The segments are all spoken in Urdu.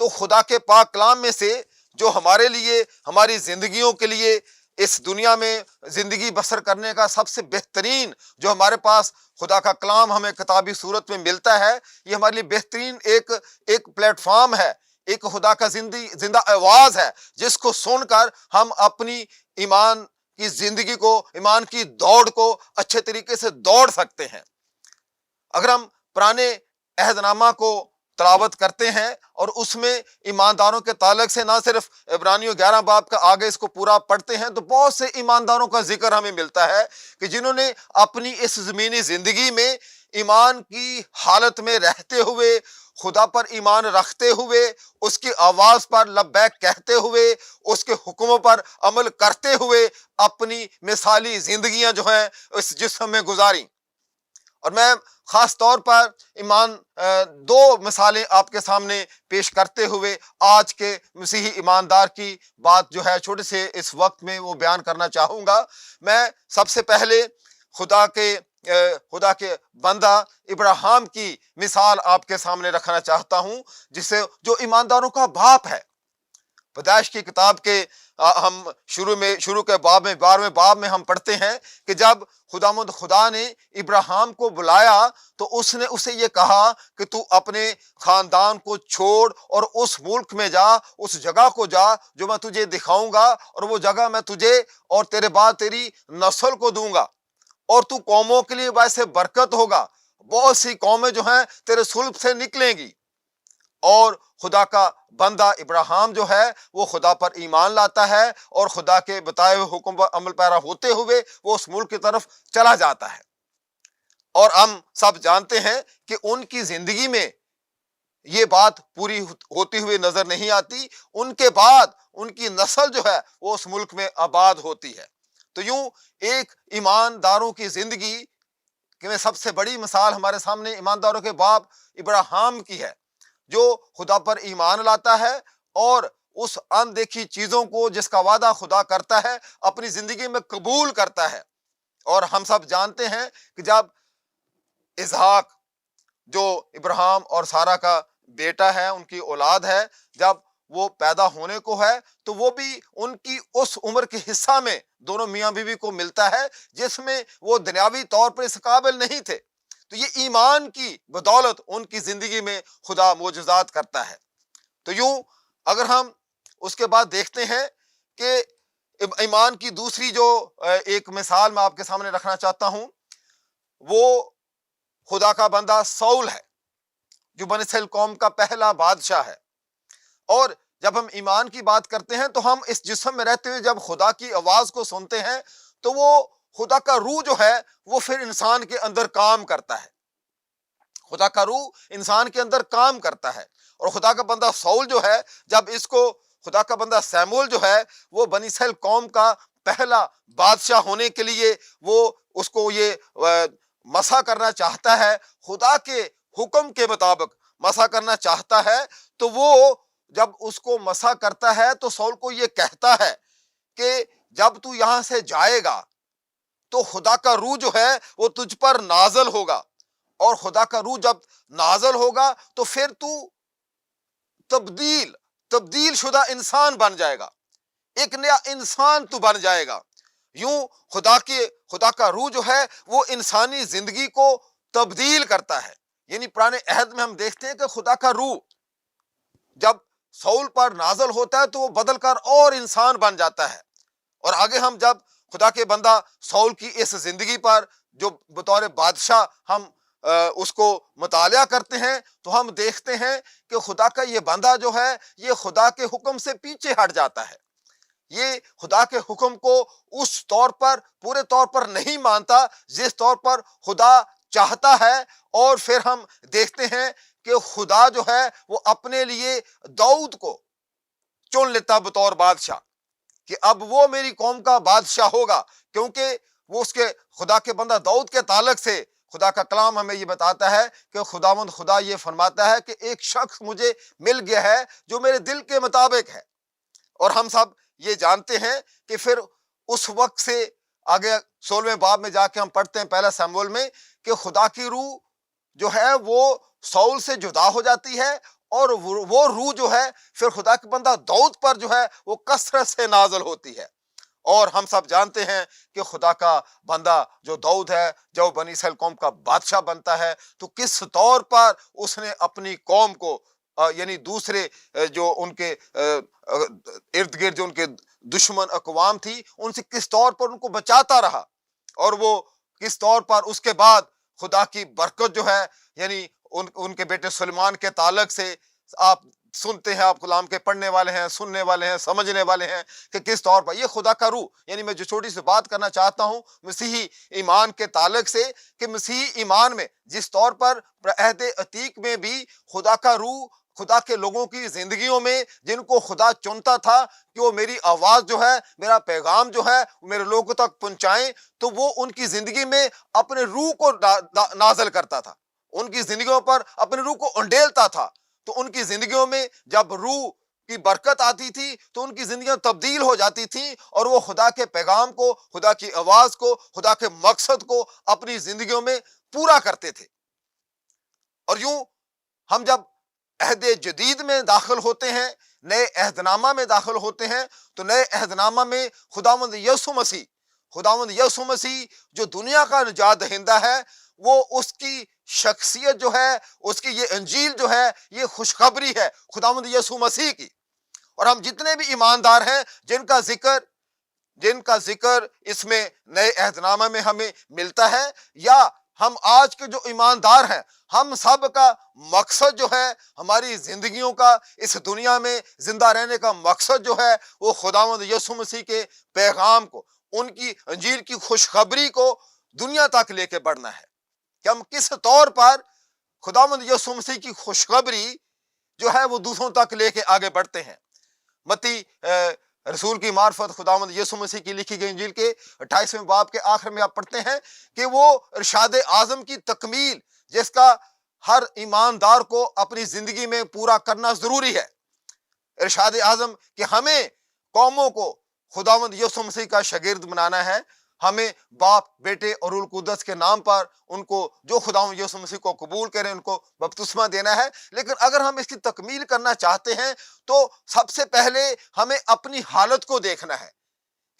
تو خدا کے پاک کلام میں سے جو ہمارے لیے، ہماری زندگیوں کے لیے، اس دنیا میں زندگی بسر کرنے کا سب سے بہترین جو ہمارے پاس خدا کا کلام ہمیں کتابی صورت میں ملتا ہے، یہ ہمارے لیے بہترین ایک پلیٹ فارم ہے، ایک خدا کا زندہ آواز ہے، جس کو سن کر ہم اپنی ایمان کی زندگی کو، ایمان کی دوڑ کو اچھے طریقے سے دوڑ سکتے ہیں۔ اگر ہم پرانے عہد نامہ کو تلاوت کرتے ہیں اور اس میں ایمانداروں کے تعلق سے نہ صرف عبرانیوں 11 باب کا آگے اس کو پورا پڑھتے ہیں تو بہت سے ایمانداروں کا ذکر ہمیں ملتا ہے کہ جنہوں نے اپنی اس زمینی زندگی میں ایمان کی حالت میں رہتے ہوئے، خدا پر ایمان رکھتے ہوئے، اس کی آواز پر لبیک کہتے ہوئے، اس کے حکموں پر عمل کرتے ہوئے اپنی مثالی زندگیاں جو ہیں اس جسم میں گزاری۔ اور میں خاص طور پر دو مثالیں آپ کے سامنے پیش کرتے ہوئے آج کے مسیحی ایماندار کی بات جو ہے چھوٹے سے اس وقت میں وہ بیان کرنا چاہوں گا۔ میں سب سے پہلے خدا کے بندہ ابراہیم کی مثال آپ کے سامنے رکھنا چاہتا ہوں، جو ایمانداروں کا باپ ہے۔ پیدائش کی کتاب کے ہم شروع کے باب میں 12ویں باب میں ہم پڑھتے ہیں کہ جب خدا نے ابراہیم کو بلایا تو اس نے اسے یہ کہا کہ تو اپنے خاندان کو چھوڑ اور اس ملک میں جا، اس جگہ کو جا جو میں تجھے دکھاؤں گا، اور وہ جگہ میں تجھے اور تیرے بعد تیری نسل کو دوں گا، اور تو قوموں کے لیے باعث برکت ہوگا، بہت سی قومیں جو ہیں تیرے صلب سے نکلیں گی۔ اور خدا کا بندہ ابراہیم جو ہے وہ خدا پر ایمان لاتا ہے اور خدا کے بتائے ہوئے حکم پر عمل پیرا ہوتے ہوئے وہ اس ملک کی طرف چلا جاتا ہے۔ اور ہم سب جانتے ہیں کہ ان کی زندگی میں یہ بات پوری ہوتی ہوئی نظر نہیں آتی، ان کے بعد ان کی نسل جو ہے وہ اس ملک میں آباد ہوتی ہے۔ تو یوں ایک ایمانداروں کی زندگی میں سب سے بڑی مثال ہمارے سامنے ایمانداروں کے باپ ابراہیم کی ہے، جو خدا پر ایمان لاتا ہے اور اس اندیکھی چیزوں کو جس کا وعدہ خدا کرتا ہے اپنی زندگی میں قبول کرتا ہے۔ اور ہم سب جانتے ہیں کہ جب اسحاق جو ابراہیم اور سارہ کا بیٹا ہے، ان کی اولاد ہے، جب وہ پیدا ہونے کو ہے تو وہ بھی ان کی اس عمر کے حصہ میں دونوں میاں بیوی کو ملتا ہے جس میں وہ دنیاوی طور پر اس قابل نہیں تھے۔ تو یہ ایمان کی بدولت ان کی زندگی میں خدا معجزات کرتا ہے۔ تو یوں اگر ہم اس کے بعد دیکھتے ہیں کہ ایمان کی دوسری جو ایک مثال میں آپ کے سامنے رکھنا چاہتا ہوں، وہ خدا کا بندہ ساؤل ہے، جو بنی اسرائیل قوم کا پہلا بادشاہ ہے۔ اور جب ہم ایمان کی بات کرتے ہیں تو ہم اس جسم میں رہتے ہوئے جب خدا کی آواز کو سنتے ہیں تو وہ خدا کا روح جو ہے وہ پھر انسان کے اندر کام کرتا ہے، خدا کا روح انسان کے اندر کام کرتا ہے۔ اور خدا کا بندہ ساؤل جو ہے، جب اس کو خدا کا بندہ سیمول جو ہے وہ بنی اسرائیل قوم کا پہلا بادشاہ ہونے کے لیے وہ اس کو یہ مسح کرنا چاہتا ہے، خدا کے حکم کے مطابق مسح کرنا چاہتا ہے، تو وہ جب اس کو مسح کرتا ہے تو ساؤل کو یہ کہتا ہے کہ جب تو یہاں سے جائے گا تو خدا کا روح جو ہے وہ تجھ پر نازل ہوگا، اور خدا کا روح جب نازل ہوگا تو پھر تو تبدیل شدہ انسان بن جائے گا، ایک نیا انسان تو بن جائے گا۔ یوں خدا کا روح جو ہے وہ انسانی زندگی کو تبدیل کرتا ہے۔ یعنی پرانے عہد میں ہم دیکھتے ہیں کہ خدا کا روح جب ساؤل پر نازل ہوتا ہے تو وہ بدل کر اور انسان بن جاتا ہے۔ اور آگے ہم جب خدا کے بندہ ساؤل کی اس زندگی پر جو بطور بادشاہ ہم اس کو مطالعہ کرتے ہیں تو ہم دیکھتے ہیں کہ خدا کا یہ بندہ جو ہے یہ خدا کے حکم سے پیچھے ہٹ جاتا ہے، یہ خدا کے حکم کو اس طور پر پورے طور پر نہیں مانتا جس طور پر خدا چاہتا ہے۔ اور پھر ہم دیکھتے ہیں کہ خدا جو ہے وہ اپنے لیے داؤد کو چن لیتا بطور بادشاہ کہ اب وہ میری قوم کا بادشاہ ہوگا، کیونکہ وہ اس کے خدا کے بندہ داؤد کے تعلق سے خدا کا کلام ہمیں یہ بتاتا ہے کہ خداوند خدا یہ فرماتا ہے کہ ایک شخص مجھے مل گیا ہے جو میرے دل کے مطابق ہے۔ اور ہم سب یہ جانتے ہیں کہ پھر اس وقت سے آگے 16ویں باب میں جا کے ہم پڑھتے ہیں پہلا سموئیل میں کہ خدا کی روح جو ہے وہ ساؤل سے جدا ہو جاتی ہے اور وہ روح جو ہے پھر خدا کے بندہ داؤد پر جو ہے وہ کثرت سے نازل ہوتی ہے۔ اور ہم سب جانتے ہیں کہ خدا کا بندہ جو داؤد ہے، جب بنی اسرائیل قوم کا بادشاہ بنتا ہے تو کس طور پر اس نے اپنی قوم کو یعنی دوسرے جو ان کے ارد گرد جو ان کے دشمن اقوام تھی ان سے کس طور پر ان کو بچاتا رہا، اور وہ کس طور پر اس کے بعد خدا کی برکت جو ہے یعنی ان کے بیٹے سلیمان کے تعلق سے آپ سنتے ہیں، آپ کلام کے پڑھنے والے ہیں، سننے والے ہیں، سمجھنے والے ہیں کہ کس طور پر یہ خدا کا روح، یعنی میں جو چھوٹی سی بات کرنا چاہتا ہوں مسیحی ایمان کے تعلق سے، کہ مسیحی ایمان میں جس طور پر عہد عتیق میں بھی خدا کا روح خدا کے لوگوں کی زندگیوں میں جن کو خدا چنتا تھا کہ وہ میری آواز جو ہے، میرا پیغام جو ہے میرے لوگوں تک پہنچائیں، تو وہ ان کی زندگی میں اپنے روح کو نازل کرتا تھا، ان کی زندگیوں پر اپنے روح کو انڈیلتا تھا۔ تو ان کی زندگیوں میں جب روح کی برکت آتی تھی تو ان کی زندگیاں تبدیل ہو جاتی تھیں، اور وہ خدا کے پیغام کو، خدا کی آواز کو، خدا کے مقصد کو اپنی زندگیوں میں پورا کرتے تھے۔ اور یوں ہم جب عہد جدید میں داخل ہوتے ہیں، نئے عہد نامہ میں داخل ہوتے ہیں، تو نئے عہد نامہ میں خداوند یسوع مسیح جو دنیا کا نجات دہندہ ہے، وہ اس کی شخصیت جو ہے، اس کی یہ انجیل جو ہے، یہ خوشخبری ہے خداوند یسوع مسیح کی۔ اور ہم جتنے بھی ایماندار ہیں جن کا ذکر اس میں نئے عہد نامہ میں ہمیں ملتا ہے، یا ہم آج کے جو ایماندار ہیں، ہم سب کا مقصد جو ہے، ہماری زندگیوں کا اس دنیا میں زندہ رہنے کا مقصد جو ہے، وہ خداوند یسوع مسیح کے پیغام کو، ان کی انجیل کی خوشخبری کو دنیا تک لے کے بڑھنا ہے، کہ ہم کس طور پر خداوند یسوع مسیح کی خوشخبری جو ہے وہ دوسروں تک لے کے آگے بڑھتے ہیں۔ متی رسول کی معرفت خداوند یسوع مسیح کی لکھی گئی انجیل کے 28ویں باب کے آخر میں آپ پڑھتے ہیں کہ وہ ارشاد اعظم کی تکمیل جس کا ہر ایماندار کو اپنی زندگی میں پورا کرنا ضروری ہے۔ ارشاد اعظم کہ ہمیں قوموں کو خداوند یسوع مسیح کا شاگرد بنانا ہے، ہمیں باپ، بیٹے اور روح القدس کے نام پر ان کو جو خداوند یسوع مسیح کو قبول کریں ان کو بپتسمہ دینا ہے۔ لیکن اگر ہم اس کی تکمیل کرنا چاہتے ہیں تو سب سے پہلے ہمیں اپنی حالت کو دیکھنا ہے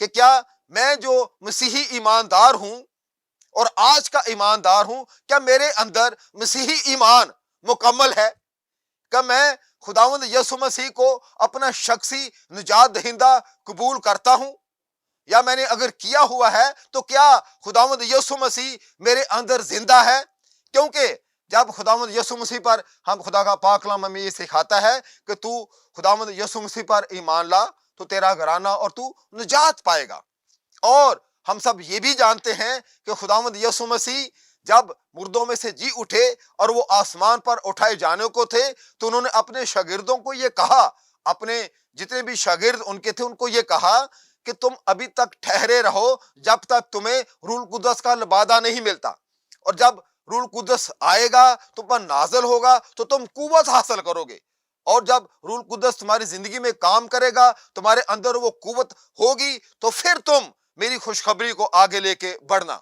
کہ کیا میں جو مسیحی ایماندار ہوں اور آج کا ایماندار ہوں، کیا میرے اندر مسیحی ایمان مکمل ہے؟ کہ میں خداوند یسوع مسیح کو اپنا شخصی نجات دہندہ قبول کرتا ہوں؟ یا میں نے اگر کیا ہوا ہے تو کیا خداوند یسوع مسیح میرے اندر زندہ ہے؟ کیونکہ جب خداوند یسوع مسیح پر ہم خدا کا پاک کلام ہمیں یہ سکھاتا ہے کہ تو خداوند یسوع مسیح پر ایمان لا تو تیرا گھرانہ اور تو نجات پائے گا۔ اور ہم سب یہ بھی جانتے ہیں کہ خداوند یسوع مسیح جب مردوں میں سے جی اٹھے اور وہ آسمان پر اٹھائے جانے کو تھے تو انہوں نے اپنے شاگردوں کو یہ کہا، اپنے جتنے بھی شاگرد ان کے تھے ان کو یہ کہا کہ تم ابھی تک ٹھہرے رہو جب تک تمہیں روح القدس کا لبادہ نہیں ملتا، اور جب روح القدس آئے گا تم پر نازل ہوگا تو تم قوت حاصل کرو گے، اور جب روح القدس تمہاری زندگی میں کام کرے گا، تمہارے اندر وہ قوت ہوگی، تو پھر تم میری خوشخبری کو آگے لے کے بڑھنا۔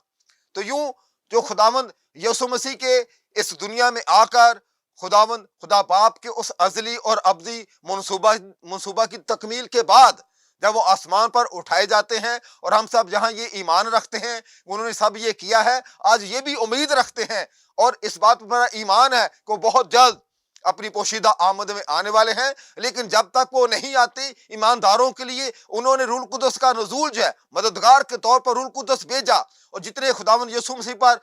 تو یوں جو خداوند یسوع مسیح کے اس دنیا میں آ کر خدا باپ کے اس ازلی اور ابدی منصوبہ کی تکمیل کے بعد جب وہ آسمان پر اٹھائے جاتے ہیں، اور ہم سب جہاں یہ ایمان رکھتے ہیں انہوں نے سب یہ کیا ہے، آج یہ بھی امید رکھتے ہیں اور اس بات پر میرا ایمان ہے کہ وہ بہت جلد اپنی پوشیدہ آمد میں آنے والے ہیں۔ لیکن جب تک وہ نہیں آتے، ایمانداروں کے لیے انہوں نے روح القدس کا نزول جو ہے مددگار کے طور پر روح القدس بھیجا، اور جتنے خداوند یسوع مسیح پر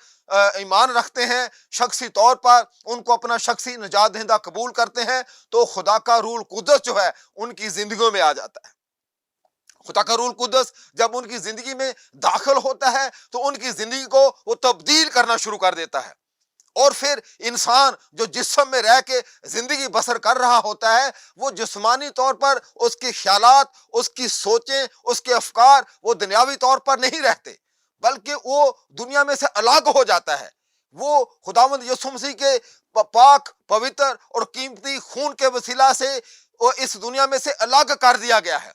ایمان رکھتے ہیں شخصی طور پر، ان کو اپنا شخصی نجات دہندہ قبول کرتے ہیں، تو خدا کا روح القدس جو ہے ان کی زندگیوں میں آ جاتا ہے۔ خدا کا روح القدس جب ان کی زندگی میں داخل ہوتا ہے تو ان کی زندگی کو وہ تبدیل کرنا شروع کر دیتا ہے، اور پھر انسان جو جسم میں رہ کے زندگی بسر کر رہا ہوتا ہے، وہ جسمانی طور پر اس کے خیالات، اس کی سوچیں، اس کے افکار وہ دنیاوی طور پر نہیں رہتے، بلکہ وہ دنیا میں سے الگ ہو جاتا ہے۔ وہ خداوند یسوع مسیح کے پاک، پوتر اور قیمتی خون کے وسیلہ سے وہ اس دنیا میں سے الگ کر دیا گیا ہے،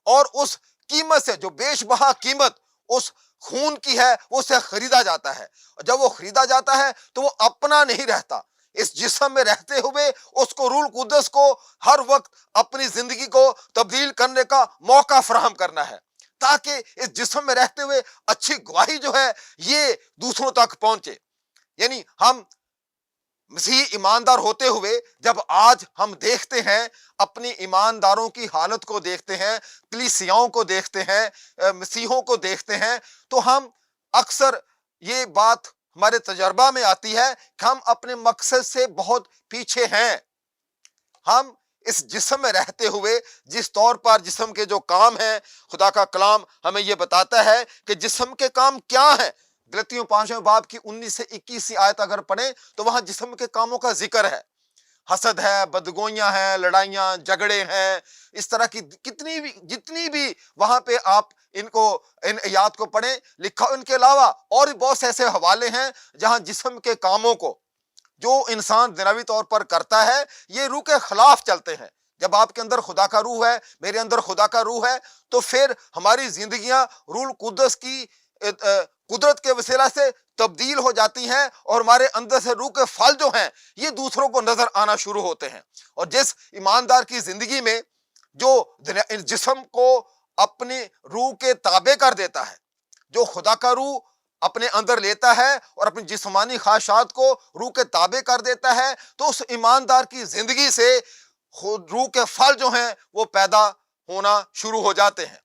اور اس قیمت سے جو بیش بہا قیمت اس خون کی ہے وہ اسے خریدا جاتا ہے، اور جب وہ خریدا جاتا ہے تو وہ اپنا نہیں رہتا، اس جسم میں رہتے ہوئے اس کو روح القدس کو ہر وقت اپنی زندگی کو تبدیل کرنے کا موقع فراہم کرنا ہے، تاکہ اس جسم میں رہتے ہوئے اچھی گواہی جو ہے یہ دوسروں تک پہنچے۔ یعنی ہم مسیحی ایماندار ہوتے ہوئے جب آج ہم دیکھتے ہیں، اپنی ایمانداروں کی حالت کو دیکھتے ہیں، کلیسیاؤں کو دیکھتے ہیں، مسیحوں کو دیکھتے ہیں، تو ہم اکثر یہ بات ہمارے تجربہ میں آتی ہے کہ ہم اپنے مقصد سے بہت پیچھے ہیں۔ ہم اس جسم میں رہتے ہوئے جس طور پر جسم کے جو کام ہیں، خدا کا کلام ہمیں یہ بتاتا ہے کہ جسم کے کام کیا ہیں۔ غلطیوں 5 باب کی 19 سے 21 آیت اگر پڑھیں تو وہاں جسم کے کاموں کا ذکر ہے۔ حسد ہے، بدگوئیاں ہیں، لڑائیاں، جھگڑے ہیں، اس طرح کی جتنی بھی وہاں پہ آپ ان آیات کو پڑھیں لکھا۔ ان کے علاوہ اور بھی بہت سے ایسے حوالے ہیں جہاں جسم کے کاموں کو جو انسان دنیاوی طور پر کرتا ہے یہ روح کے خلاف چلتے ہیں۔ جب آپ کے اندر خدا کا روح ہے، میرے اندر خدا کا روح ہے، تو پھر ہماری زندگیاں روح القدس کی قدرت کے وسیلہ سے تبدیل ہو جاتی ہیں، اور ہمارے اندر سے روح کے پھل جو ہیں یہ دوسروں کو نظر آنا شروع ہوتے ہیں۔ اور جس ایماندار کی زندگی میں جو جسم کو اپنی روح کے تابع کر دیتا ہے، جو خدا کا روح اپنے اندر لیتا ہے اور اپنی جسمانی خواہشات کو روح کے تابع کر دیتا ہے، تو اس ایماندار کی زندگی سے روح کے پھل جو ہیں وہ پیدا ہونا شروع ہو جاتے ہیں۔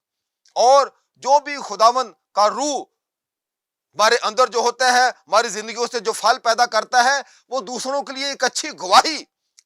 اور جو بھی خداوند کا روح ہمارے اندر جو ہوتا ہے، ہماری زندگیوں سے جو پھل پیدا کرتا ہے، وہ دوسروں کے لیے ایک اچھی گواہی،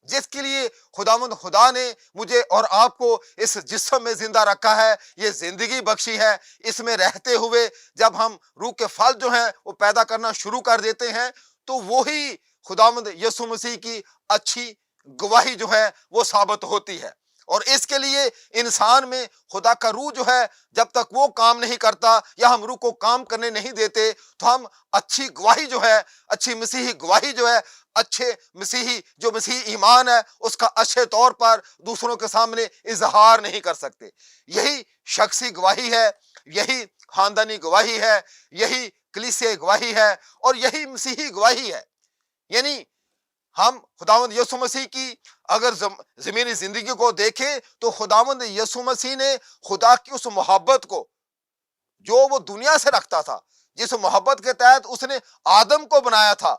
جس کے لیے خداوند خدا نے مجھے اور آپ کو اس جسم میں زندہ رکھا ہے، یہ زندگی بخشی ہے، اس میں رہتے ہوئے جب ہم روح کے پھل جو ہیں وہ پیدا کرنا شروع کر دیتے ہیں، تو وہی خداوند یسوع مسیح کی اچھی گواہی جو ہے وہ ثابت ہوتی ہے۔ اور اس کے لیے انسان میں خدا کا روح جو ہے جب تک وہ کام نہیں کرتا یا ہم روح کو کام کرنے نہیں دیتے، تو ہم اچھی گواہی جو ہے، اچھی مسیحی گواہی جو ہے، اچھے مسیحی جو مسیحی ایمان ہے اس کا اچھے طور پر دوسروں کے سامنے اظہار نہیں کر سکتے۔ یہی شخصی گواہی ہے، یہی خاندانی گواہی ہے، یہی کلیسیائی گواہی ہے، اور یہی مسیحی گواہی ہے۔ یعنی ہم خداوند یسوع مسیح کی اگر زمینی زندگی کو دیکھیں تو خداوند یسوع مسیح نے خدا کی اس محبت کو جو وہ دنیا سے رکھتا تھا، جس محبت کے تحت اس نے آدم کو بنایا تھا،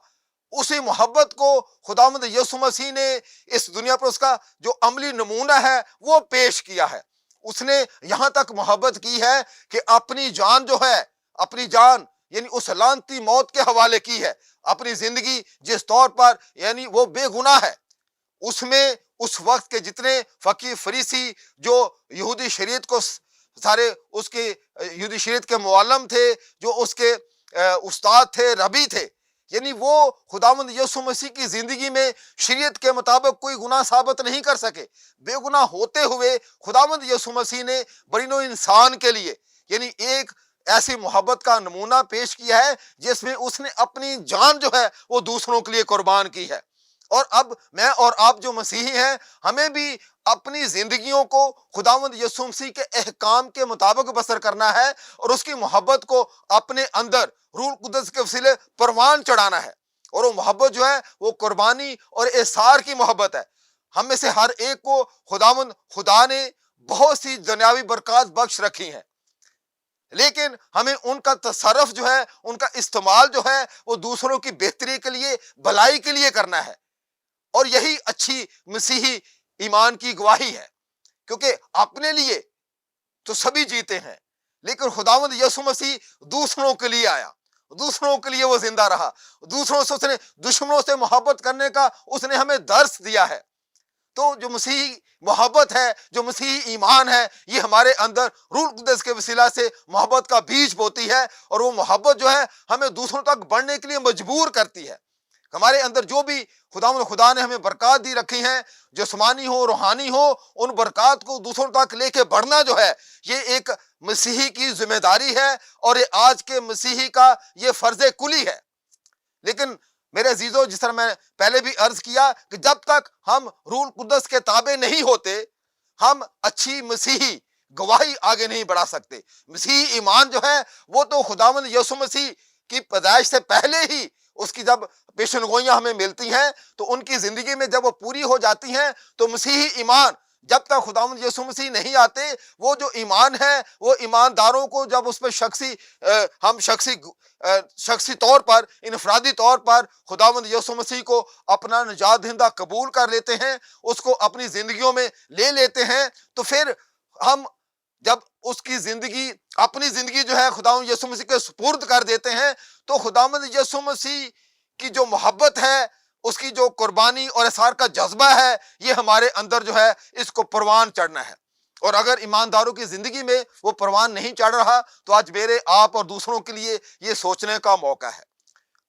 اسی محبت کو خداوند یسوع مسیح نے اس دنیا پر اس کا جو عملی نمونہ ہے وہ پیش کیا ہے۔ اس نے یہاں تک محبت کی ہے کہ اپنی جان جو ہے، اپنی جان یعنی اس لعنتی موت کے حوالے کی ہے۔ اپنی زندگی جس طور پر یعنی وہ بے گناہ ہے، اس میں اس وقت کے جتنے فقیہ فریسی جو یہودی شریعت کو سارے اس کے یہودی شریعت کے معلم تھے، جو اس کے استاد تھے، ربی تھے، یعنی وہ خداوند یسوع مسیح کی زندگی میں شریعت کے مطابق کوئی گناہ ثابت نہیں کر سکے۔ بے گناہ ہوتے ہوئے خداوند یسوع مسیح نے بنی نوع انسان کے لیے یعنی ایک ایسی محبت کا نمونہ پیش کیا ہے جس میں اس نے اپنی جان جو ہے وہ دوسروں کے لیے قربان کی ہے۔ اور اب میں اور آپ جو مسیحی ہیں، ہمیں بھی اپنی زندگیوں کو خداوند یسوع مسیح کے احکام کے مطابق بسر کرنا ہے، اور اس کی محبت کو اپنے اندر روح القدس کے وسیلے پروان چڑھانا ہے۔ اور وہ محبت جو ہے وہ قربانی اور احسار کی محبت ہے۔ ہم میں سے ہر ایک کو خداوند خدا نے بہت سی دنیاوی برکات بخش رکھی ہیں، لیکن ہمیں ان کا تصرف جو ہے، ان کا استعمال جو ہے وہ دوسروں کی بہتری کے لیے، بھلائی کے لیے کرنا ہے۔ اور یہی اچھی مسیحی ایمان کی گواہی ہے، کیونکہ اپنے لیے تو سبھی جیتے ہیں، لیکن خداوند یسوع مسیح دوسروں کے لیے آیا، دوسروں کے لیے وہ زندہ رہا، دوسروں سے اس نے دشمنوں سے محبت کرنے کا اس نے ہمیں درس دیا ہے۔ تو جو مسیحی محبت ہے، جو مسیحی ایمان ہے، یہ ہمارے اندر روح القدس کے وسیلہ سے محبت کا بیج بوتی ہے، اور وہ محبت جو ہے ہمیں دوسروں تک بڑھنے کے لیے مجبور کرتی ہے۔ ہمارے اندر جو بھی خدا نے ہمیں برکات دی رکھی ہیں، جسمانی ہو، روحانی ہو، ان برکات کو دوسروں تک لے کے بڑھنا جو ہے یہ ایک مسیحی کی ذمہ داری ہے، اور یہ آج کے مسیحی کا یہ فرض کلی ہے۔ لیکن میرے عزیزو، جس طرح میں پہلے بھی عرض کیا کہ جب تک ہم روح القدس کے تابع نہیں ہوتے، ہم اچھی مسیحی گواہی آگے نہیں بڑھا سکتے۔ مسیحی ایمان جو ہے وہ تو خداوند یسوع مسیح کی پیدائش سے پہلے ہی اس کی جب پیشن گوئیاں ہمیں ملتی ہیں تو ان کی زندگی میں جب وہ پوری ہو جاتی ہیں تو مسیحی ایمان، جب تک خداوند یسوع مسیح نہیں آتے، وہ جو ایمان ہے وہ ایمانداروں کو جب اس پہ ہم شخصی طور پر، انفرادی طور پر خداوند یسوع مسیح کو اپنا نجات دہندہ قبول کر لیتے ہیں، اس کو اپنی زندگیوں میں لے لیتے ہیں، تو پھر ہم جب اس کی زندگی، اپنی زندگی جو ہے خداوند یسوع مسیح کے سپرد کر دیتے ہیں، تو خداوند یسوع مسیح کی جو محبت ہے، اس کی جو قربانی اور اثار کا جذبہ ہے، یہ ہمارے اندر جو ہے اس کو پروان چڑھنا ہے۔ اور اگر ایمانداروں کی زندگی میں وہ پروان نہیں چڑھ رہا تو آج میرے، آپ اور دوسروں کے لیے یہ سوچنے کا موقع ہے۔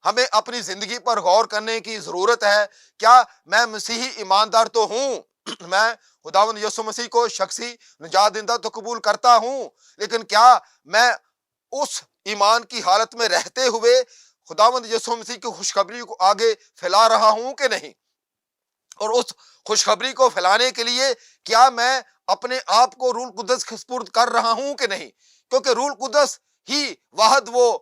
ہمیں اپنی زندگی پر غور کرنے کی ضرورت ہے، کیا میں مسیحی ایماندار تو ہوں؟ میں خداوند یسوع مسیح کو شخصی نجات دہندہ تو قبول کرتا ہوں، لیکن کیا میں اس ایمان کی حالت میں رہتے ہوئے خداوند یسوع مسیح کی خوشخبری کو آگے پھیلا رہا ہوں کہ نہیں؟ اور اس خوشخبری کو پھیلانے کے لیے کیا میں اپنے آپ کو روح القدس کے سپرد کر رہا ہوں کہ نہیں؟ کیونکہ روح القدس ہی واحد وہ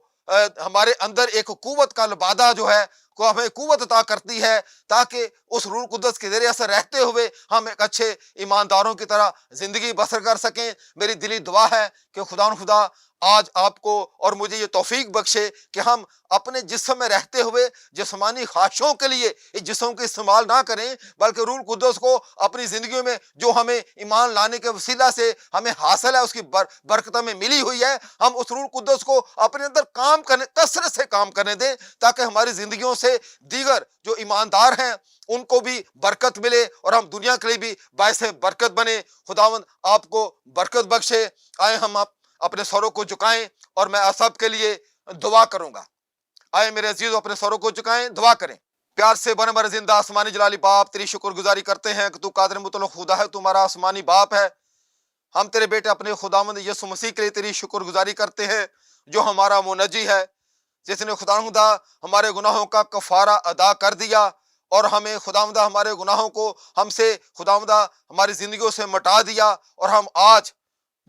ہمارے اندر ایک قوت کا لبادہ جو ہے کو ہمیں قوت عطا کرتی ہے، تاکہ اس روح القدس کے ذریعے سے رہتے ہوئے ہم ایک اچھے ایمانداروں کی طرح زندگی بسر کر سکیں۔ میری دلی دعا ہے کہ خدا آج آپ کو اور مجھے یہ توفیق بخشے کہ ہم اپنے جسم میں رہتے ہوئے جسمانی خواہشوں کے لیے اس جسم کا استعمال نہ کریں، بلکہ روح القدس کو اپنی زندگیوں میں جو ہمیں ایمان لانے کے وسیلہ سے ہمیں حاصل ہے، اس کی برکتیں میں ملی ہوئی ہے، ہم اس روح القدس کو اپنے اندر کام کرنے، کثرت سے کام کرنے دیں، تاکہ ہماری زندگیوں سے دیگر جو ایماندار ہیں ان کو بھی برکت ملے اور ہم دنیا کے لیے بھی باعث برکت بنے۔ خداوند آپ کو برکت بخشے۔ آئے ہم اپنے سروں کو جھکائیں اور میں آپ سب کے لیے دعا کروں گا۔ آئے میرے عزیزو اپنے سروں کو جھکائیں، دعا کریں۔ پیار سے بن بر زندہ آسمانی جلالی باپ، تیری شکر گزاری کرتے ہیں کہ تو قادر مطلق خدا ہے، تو ہمارا آسمانی باپ ہے۔ ہم تیرے بیٹے اپنے خداوند یسوع مسیح کے لیے تیری شکر گزاری کرتے ہیں، جو ہمارا منجی ہے، جس نے خدا ہمارے گناہوں کا کفارہ ادا کر دیا اور ہمیں خداوندہ ہمارے گناہوں کو ہم سے خداوندہ ہماری زندگیوں سے مٹا دیا، اور ہم آج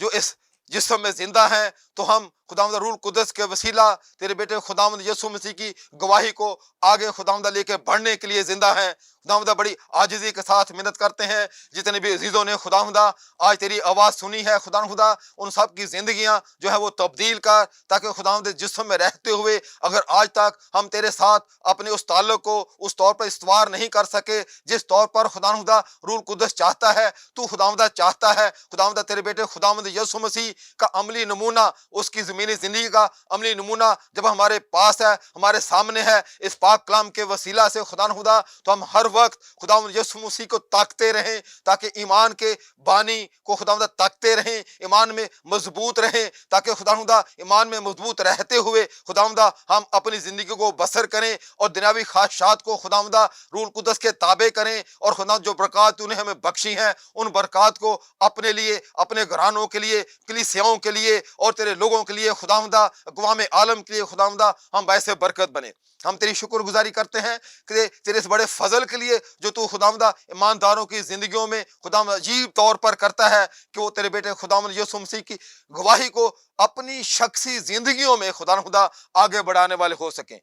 جو اس جسم میں زندہ ہیں تو ہم خداوند روح القدس کے وسیلہ تیرے بیٹے خداوند یسوع مسیح کی گواہی کو آگے خداوند لے کے بڑھنے کے لیے زندہ ہیں۔ خداوند بڑی عاجزی کے ساتھ محنت کرتے ہیں، جتنے بھی عزیزوں نے خداوند آج تیری آواز سنی ہے، خداوند ان سب کی زندگیاں جو ہے وہ تبدیل کر، تاکہ خداوند جسم میں رہتے ہوئے اگر آج تک ہم تیرے ساتھ اپنے اس تعلق کو اس طور پر استوار نہیں کر سکے جس طور پر خداوند روح القدس چاہتا ہے، تو خداوند چاہتا ہے خداوند تیرے بیٹے خداوند یسوع مسیح کا عملی نمونہ، اس کی زمینی زندگی کا عملی نمونہ جب ہمارے پاس ہے، ہمارے سامنے ہے، اس پاک کلام کے وسیلہ سے خدا تو ہم ہر وقت خداوند یسوع مسیح کو تاکتے رہیں، تاکہ ایمان کے بانی کو خداوند تاکتے رہیں، ایمان میں مضبوط رہیں، تاکہ خداوند ایمان میں مضبوط رہتے ہوئے خداوند ہم اپنی زندگی کو بسر کریں اور دنیاوی خواہشات کو خداوند روح القدس کے تابع کریں، اور خداوند جو برکات تو نے ہمیں بخشی ہیں ان برکات کو اپنے لیے، اپنے گھرانوں کے لیے، کلیسیاؤں کے لیے اور تیرے لوگوں کے لیے خداوند، اقوام عالم کے لیے خداوند ہم باعث برکت بنے۔ ہم تیری شکر گزاری کرتے ہیں کہ تیرے اس بڑے فضل کے لیے جو تو خداوند ایمانداروں کی زندگیوں میں خداوند عجیب طور پر کرتا ہے کہ وہ تیرے بیٹے خداوند یسوع مسیح کی گواہی کو اپنی شخصی زندگیوں میں خدا آگے بڑھانے والے ہو سکیں۔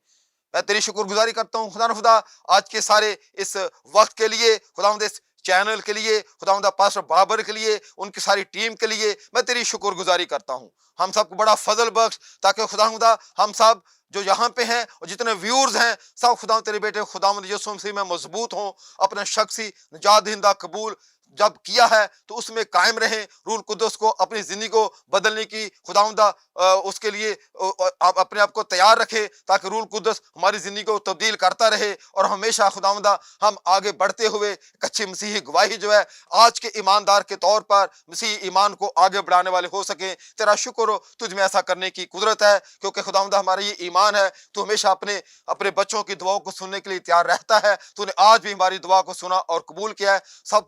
میں تیری شکر گزاری کرتا ہوں خدا آج کے سارے اس وقت کے لیے، خداوند اس چینل کے لیے، خداوند پاسٹر بابر کے لیے، ان کی ساری ٹیم کے لیے میں تیری شکر گزاری کرتا ہوں۔ ہم سب کو بڑا فضل بخش، تاکہ خداوند ہم سب جو یہاں پہ ہیں اور جتنے ویورز ہیں سب خداوند تیرے بیٹے خداوند یسوع مسیح میں مضبوط ہوں، اپنا شخصی نجات دہندہ قبول جب کیا ہے تو اس میں قائم رہیں، روح القدس کو اپنی زندگی کو بدلنے کی خداوند اس کے لیے اپنے آپ کو تیار رکھے، تاکہ روح القدس ہماری زندگی کو تبدیل کرتا رہے اور ہمیشہ خداوند ہم آگے بڑھتے ہوئے ایک اچھی مسیحی گواہی جو ہے آج کے ایماندار کے طور پر مسیحی ایمان کو آگے بڑھانے والے ہو سکیں۔ تیرا شکر ہو، تجھ میں ایسا کرنے کی قدرت ہے، کیونکہ خداوند ہمارا یہ ایمان ہے، تو ہمیشہ اپنے بچوں کی دعاؤں کو سننے کے لیے تیار رہتا ہے۔ تو نے آج بھی ہماری دعا کو سنا اور قبول کیا ہے۔ سب